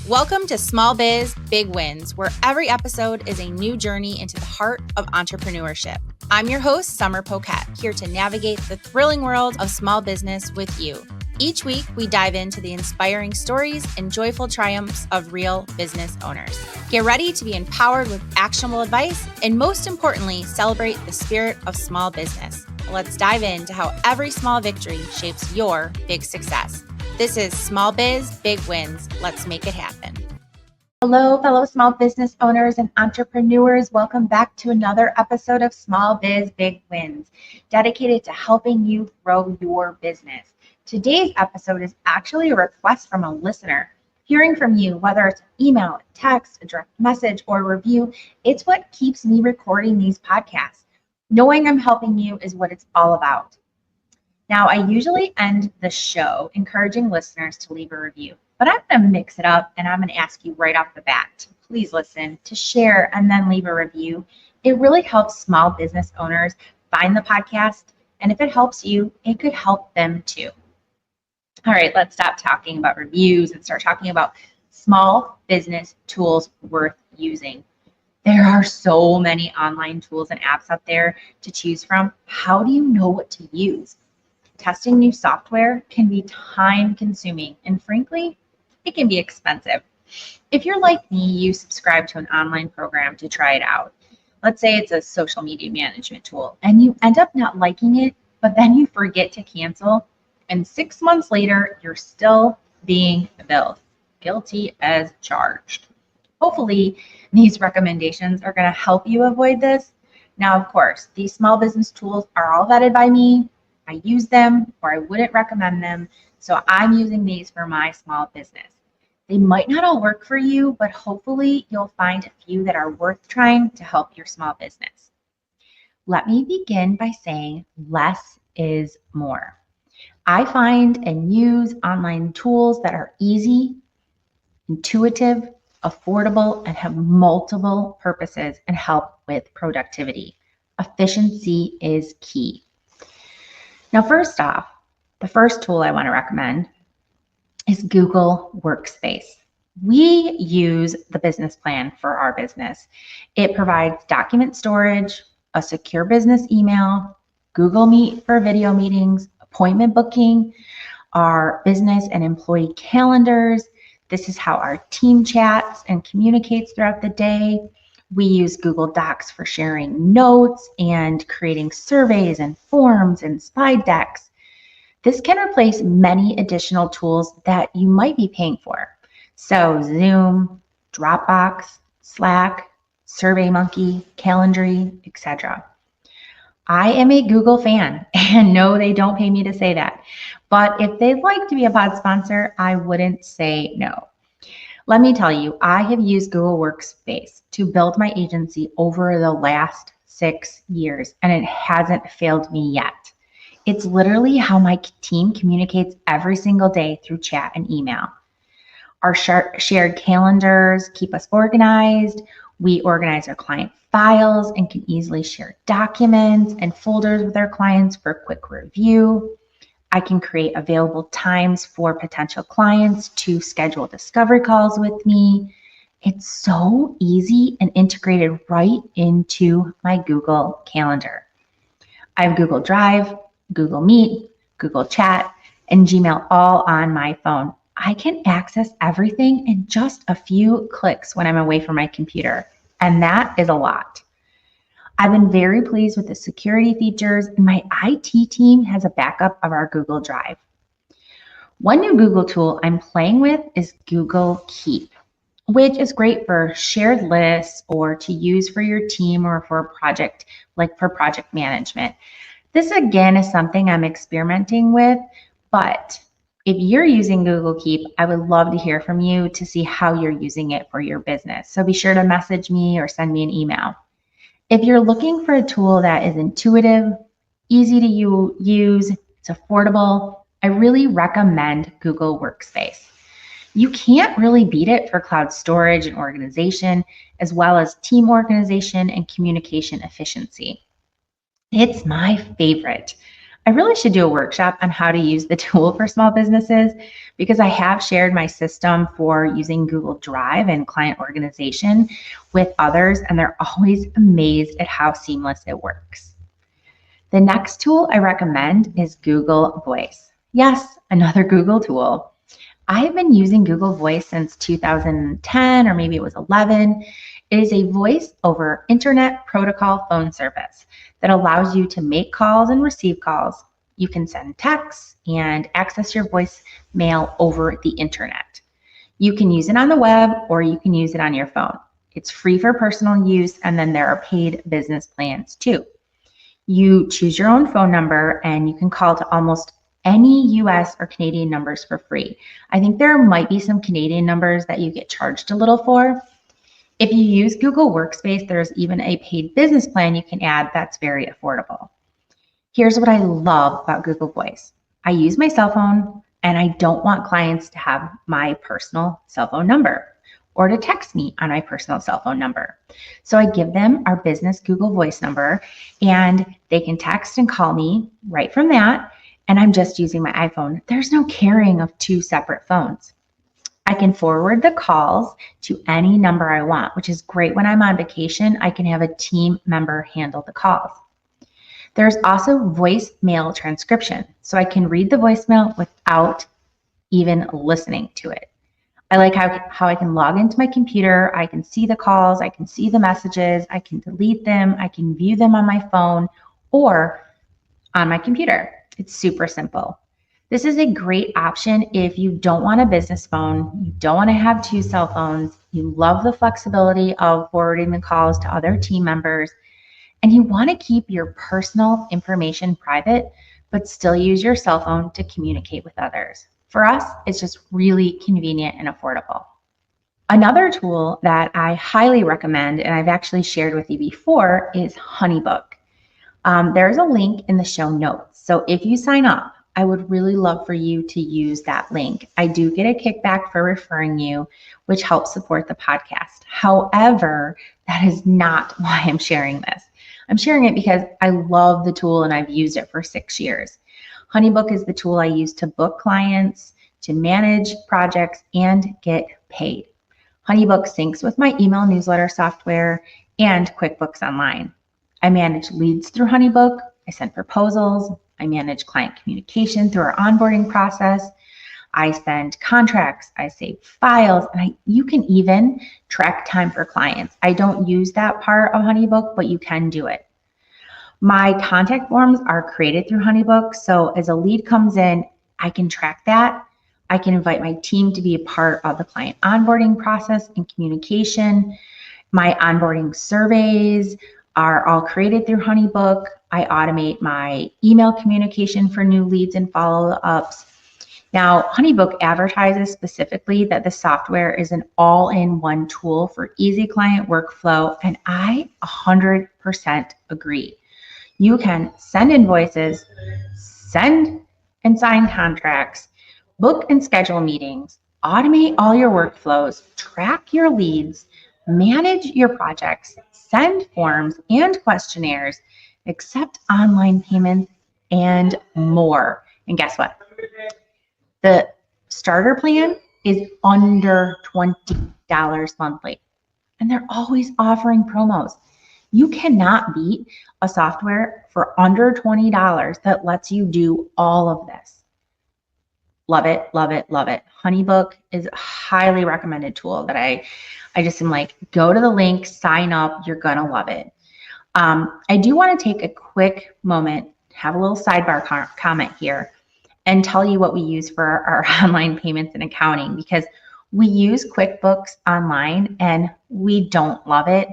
Welcome to Small Biz, Big Wins, where every episode is a new journey into the heart of entrepreneurship. I'm your host, Sommer Poquette, here to navigate the thrilling world of small business with you. Each week, we dive into the inspiring stories and joyful triumphs of real business owners. Get ready to be empowered with actionable advice, and most importantly, celebrate the spirit of small business. Let's dive into how every small victory shapes your big success. This is Small Biz, Big Wins. Let's make it happen. Hello, fellow small business owners and entrepreneurs. Welcome back to another episode of Small Biz, Big Wins, dedicated to helping you grow your business. Today's episode is actually a request from a listener. Hearing from you, whether it's email, text, a direct message, or review, it's what keeps me recording these podcasts. Knowing I'm helping you is what it's all about. Now, I usually end the show encouraging listeners to leave a review, but I'm going to mix it up and I'm going to ask you right off the bat to please listen, to share, and then leave a review. It really helps small business owners find the podcast, and if it helps you, it could help them too. All right, let's stop talking about reviews and start talking about small business tools worth using. There are so many online tools and apps out there to choose from. How do you know what to use? Testing new software can be time-consuming, and frankly, it can be expensive. If you're like me, you subscribe to an online program to try it out. Let's say it's a social media management tool, and you end up not liking it, but then you forget to cancel, and 6 months later, you're still being billed. Guilty as charged. Hopefully, these recommendations are going to help you avoid this. Now, of course, these small business tools are all vetted by me. I use them, or I wouldn't recommend them, so I'm using these for my small business. They might not all work for you, but hopefully you'll find a few that are worth trying to help your small business. Let me begin by saying less is more. I find and use online tools that are easy, intuitive, affordable, and have multiple purposes and help with productivity. Efficiency is key. Now, first off, the first tool I want to recommend is Google Workspace. We use the business plan for our business. It provides document storage, a secure business email, Google Meet for video meetings, appointment booking, our business and employee calendars. This is how our team chats and communicates throughout the day. We use Google Docs for sharing notes and creating surveys and forms and slide decks. This can replace many additional tools that you might be paying for. So Zoom, Dropbox, Slack, SurveyMonkey, Calendly, etc. I am a Google fan, and no, they don't pay me to say that. But if they'd like to be a pod sponsor, I wouldn't say no. Let me tell you, I have used Google Workspace to build my agency over the last 6 years, and it hasn't failed me yet. It's literally how my team communicates every single day through chat and email. Our shared calendars keep us organized. We organize our client files and can easily share documents and folders with our clients for quick review. I can create available times for potential clients to schedule discovery calls with me. It's so easy and integrated right into my Google Calendar. I have Google Drive, Google Meet, Google Chat, and Gmail all on my phone. I can access everything in just a few clicks when I'm away from my computer, and that is a lot. I've been very pleased with the security features, and my IT team has a backup of our Google Drive. One new Google tool I'm playing with is Google Keep, which is great for shared lists or to use for your team or for a project, like for project management. This again is something I'm experimenting with, but if you're using Google Keep, I would love to hear from you to see how you're using it for your business. So be sure to message me or send me an email. If you're looking for a tool that is intuitive, easy to use, it's affordable, I really recommend Google Workspace. You can't really beat it for cloud storage and organization, as well as team organization and communication efficiency. It's my favorite. I really should do a workshop on how to use the tool for small businesses because I have shared my system for using Google Drive and client organization with others, and they're always amazed at how seamless it works. The next tool I recommend is Google Voice. Yes, another Google tool. I've been using Google Voice since 2010, or maybe it was 11. It is a voice over internet protocol phone service that allows you to make calls and receive calls. You can send texts and access your voicemail over the internet. You can use it on the web or you can use it on your phone. It's free for personal use, and then there are paid business plans too. You choose your own phone number and you can call to almost any US or Canadian numbers for free. I think there might be some Canadian numbers that you get charged a little for. If you use Google Workspace, there's even a paid business plan you can add that's very affordable. Here's what I love about Google Voice. I use my cell phone and I don't want clients to have my personal cell phone number or to text me on my personal cell phone number. So I give them our business Google Voice number and they can text and call me right from that. And I'm just using my iPhone. There's no carrying of two separate phones. I can forward the calls to any number I want, which is great when I'm on vacation. I can have a team member handle the calls. There's also voicemail transcription, so I can read the voicemail without even listening to it. I like how I can log into my computer, I can see the calls, I can see the messages, I can delete them, I can view them on my phone or on my computer. It's super simple. This is a great option if you don't want a business phone, you don't want to have two cell phones, you love the flexibility of forwarding the calls to other team members, and you want to keep your personal information private, but still use your cell phone to communicate with others. For us, it's just really convenient and affordable. Another tool that I highly recommend, and I've actually shared with you before, is HoneyBook. There's a link in the show notes. So if you sign up, I would really love for you to use that link. I do get a kickback for referring you, which helps support the podcast. However, that is not why I'm sharing this. I'm sharing it because I love the tool and I've used it for 6 years. HoneyBook is the tool I use to book clients, to manage projects, and get paid. HoneyBook syncs with my email newsletter software and QuickBooks Online. I manage leads through HoneyBook. I send proposals. I manage client communication through our onboarding process. I send contracts. I save files, and you can even track time for clients. I don't use that part of HoneyBook, but you can do it. My contact forms are created through HoneyBook, so as a lead comes in, I can track that. I can invite my team to be a part of the client onboarding process and communication. My onboarding surveys are all created through HoneyBook. I automate my email communication for new leads and follow-ups. Now, HoneyBook advertises specifically that the software is an all-in-one tool for easy client workflow, and I 100% agree. You can send invoices, send and sign contracts, book and schedule meetings, automate all your workflows, track your leads, manage your projects, send forms and questionnaires, accept online payments, and more. And guess what? The starter plan is under $20 monthly, and they're always offering promos. You cannot beat a software for under $20 that lets you do all of this. Love it, love it, love it. HoneyBook is a highly recommended tool that I just am like, go to the link, sign up, you're gonna love it. I do want to take a quick moment, have a little sidebar comment here, and tell you what we use for our online payments and accounting, because we use QuickBooks Online and we don't love it.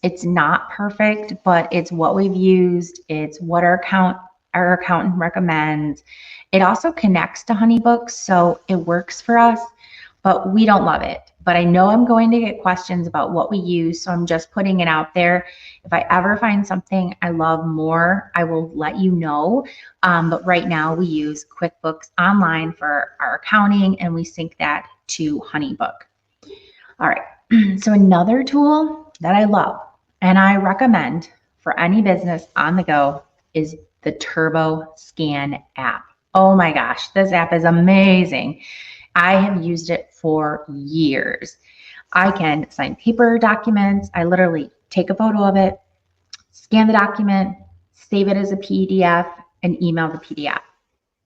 It's not perfect, but it's what we've used. It's what our accountant recommends. It also connects to HoneyBook, so it works for us, but we don't love it. But I know I'm going to get questions about what we use, so I'm just putting it out there. If I ever find something I love more, I will let you know. But right now we use QuickBooks Online for our accounting, and we sync that to HoneyBook. All right, so another tool that I love and I recommend for any business on the go is the Turbo Scan app. Oh my gosh, this app is amazing. I have used it for years. I can sign paper documents. I literally take a photo of it, scan the document, save it as a PDF, and email the PDF.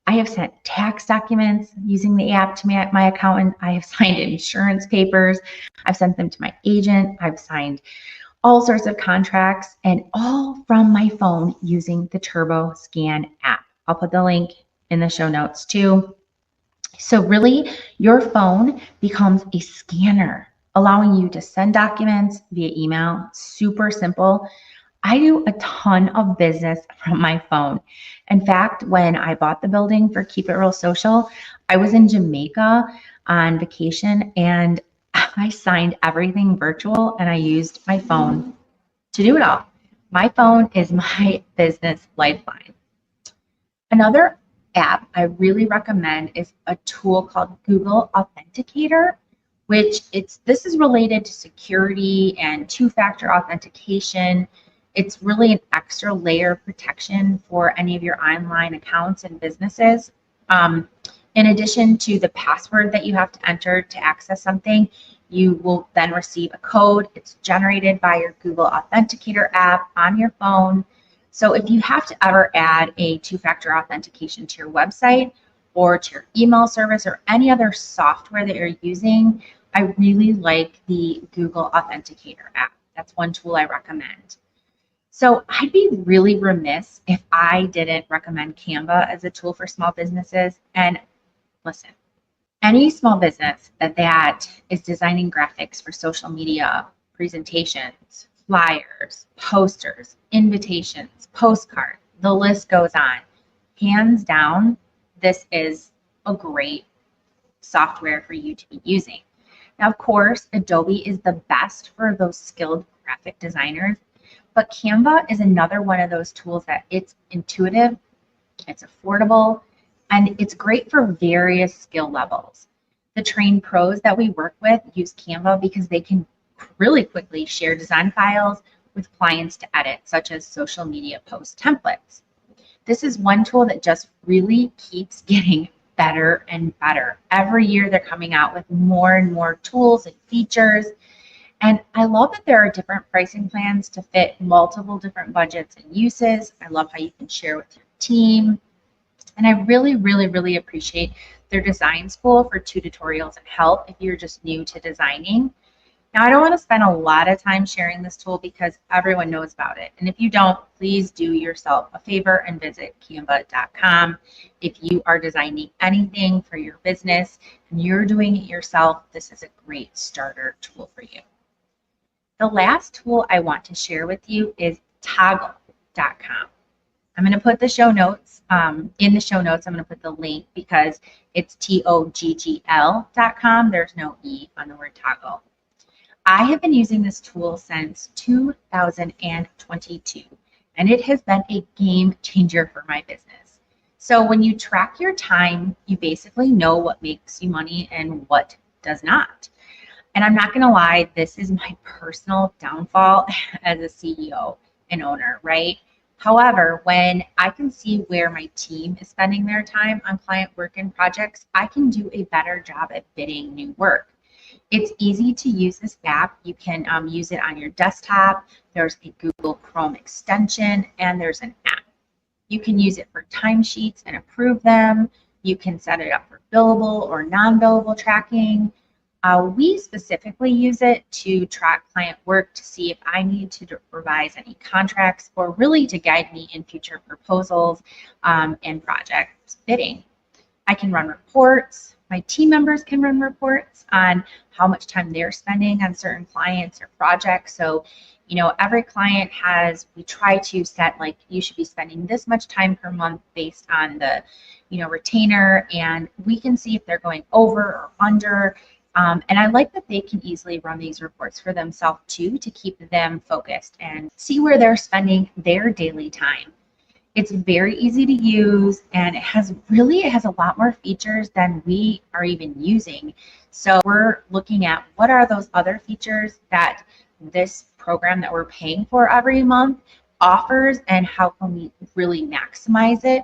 I have sent tax documents using the app to my accountant. I have signed insurance papers. I've sent them to my agent. I've signed all sorts of contracts, and all from my phone using the Turbo Scan app. I'll put the link in the show notes too. So really, your phone becomes a scanner, allowing you to send documents via email. Super simple. I do a ton of business from my phone. In fact, when I bought the building for Keep It Real Social, I was in Jamaica on vacation and I signed everything virtual and I used my phone to do it all. My phone is my business lifeline. Another app I really recommend is a tool called Google Authenticator, this is related to security and two-factor authentication. It's really an extra layer of protection for any of your online accounts and businesses. In addition to the password that you have to enter to access something, you will then receive a code. It's generated by your Google Authenticator app on your phone. So if you have to ever add a two-factor authentication to your website or to your email service or any other software that you're using, I really like the Google Authenticator app. That's one tool I recommend. So I'd be really remiss if I didn't recommend Canva as a tool for small businesses. And listen, any small business that is designing graphics for social media, presentations, flyers, posters, invitations, postcards, the list goes on. Hands down, this is a great software for you to be using. Now, of course, Adobe is the best for those skilled graphic designers, but Canva is another one of those tools that it's intuitive, it's affordable, and it's great for various skill levels. The trained pros that we work with use Canva because they can really quickly share design files with clients to edit, such as social media post templates. This is one tool that just really keeps getting better and better. Every year they're coming out with more and more tools and features. And I love that there are different pricing plans to fit multiple different budgets and uses. I love how you can share with your team. And I really, really, really appreciate their design school for tutorials and help if you're just new to designing. Now, I don't want to spend a lot of time sharing this tool because everyone knows about it. And if you don't, please do yourself a favor and visit canva.com. If you are designing anything for your business and you're doing it yourself, this is a great starter tool for you. The last tool I want to share with you is toggle.com. I'm going to put the show notes, in the show notes, I'm going to put the link because it's TOGGL.com. There's no E on the word toggle. I have been using this tool since 2022, and it has been a game changer for my business. So when you track your time, you basically know what makes you money and what does not. And I'm not going to lie, this is my personal downfall as a CEO and owner, right? However, when I can see where my team is spending their time on client work and projects, I can do a better job at bidding new work. It's easy to use this app. You can use it on your desktop. There's a Google Chrome extension, and there's an app. You can use it for timesheets and approve them. You can set it up for billable or non-billable tracking. We specifically use it to track client work to see if I need to revise any contracts or really to guide me in future proposals and project bidding. I can run reports. My team members can run reports on how much time they're spending on certain clients or projects. So, you know, every client we try to set like, you should be spending this much time per month based on the, retainer, and we can see if they're going over or under. And I like that they can easily run these reports for themselves too, to keep them focused and see where they're spending their daily time. It's very easy to use, and it has a lot more features than we are even using. So we're looking at what are those other features that this program that we're paying for every month offers and how can we really maximize it.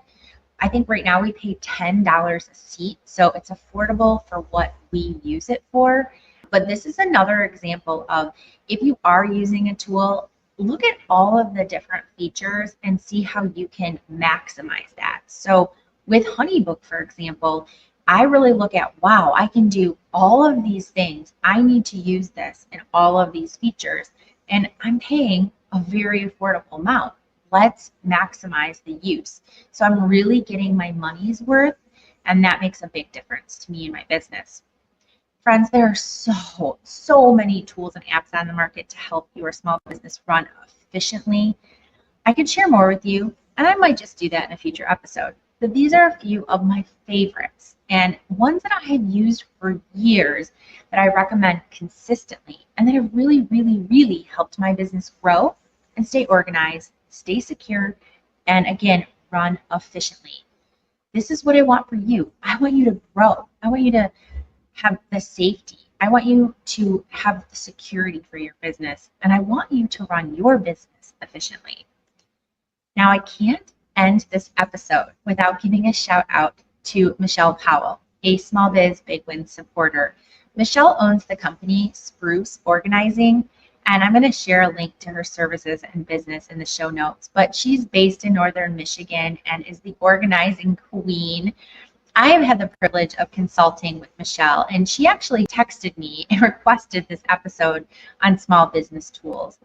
I think right now we pay $10 a seat, so it's affordable for what we use it for. But this is another example of, if you are using a tool, look at all of the different features and see how you can maximize that. So with HoneyBook, for example, I really look at, wow, I can do all of these things. I need to use this and all of these features, and I'm paying a very affordable amount. Let's maximize the use. So I'm really getting my money's worth, and that makes a big difference to me and my business. Friends, there are so many tools and apps on the market to help your small business run efficiently. I could share more with you, and I might just do that in a future episode. But these are a few of my favorites and ones that I have used for years that I recommend consistently, and that have really, really, really helped my business grow and stay organized, stay secure, and again, run efficiently. This is what I want for you. I want you to grow. I want you to have the safety. I want you to have the security for your business, and I want you to run your business efficiently. Now, I can't end this episode without giving a shout out to Michelle Powell, a Small Biz Big Win supporter. Michelle owns the company Spruce Organizing, and I'm going to share a link to her services and business in the show notes. But she's based in Northern Michigan and is the organizing queen. I have had the privilege of consulting with Michelle, and she actually texted me and requested this episode on small business tools.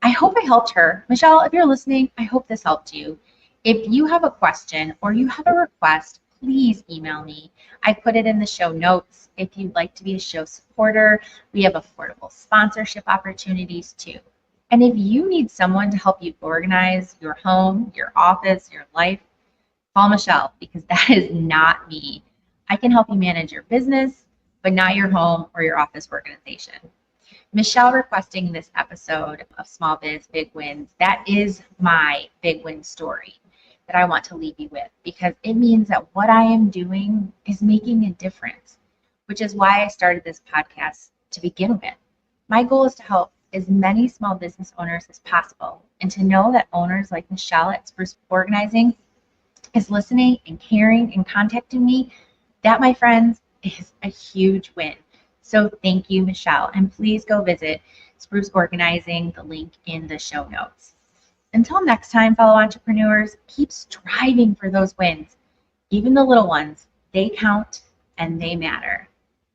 I hope I helped her. Michelle, if you're listening, I hope this helped you. If you have a question or you have a request, please email me. I put it in the show notes. If you'd like to be a show supporter, we have affordable sponsorship opportunities too. And if you need someone to help you organize your home, your office, your life, call Michelle, because that is not me. I can help you manage your business, but not your home or your office organization. Michelle requesting this episode of Small Biz Big Wins, that is my big win story that I want to leave you with, because it means that what I am doing is making a difference, which is why I started this podcast to begin with. My goal is to help as many small business owners as possible, and to know that owners like Michelle at Spruce Organizing is listening and caring and contacting me. That, my friends, is a huge win. So thank you, Michelle, and please go visit Spruce Organizing, the link in the show notes. Until next time, fellow entrepreneurs, keep striving for those wins. Even the little ones, they count and they matter.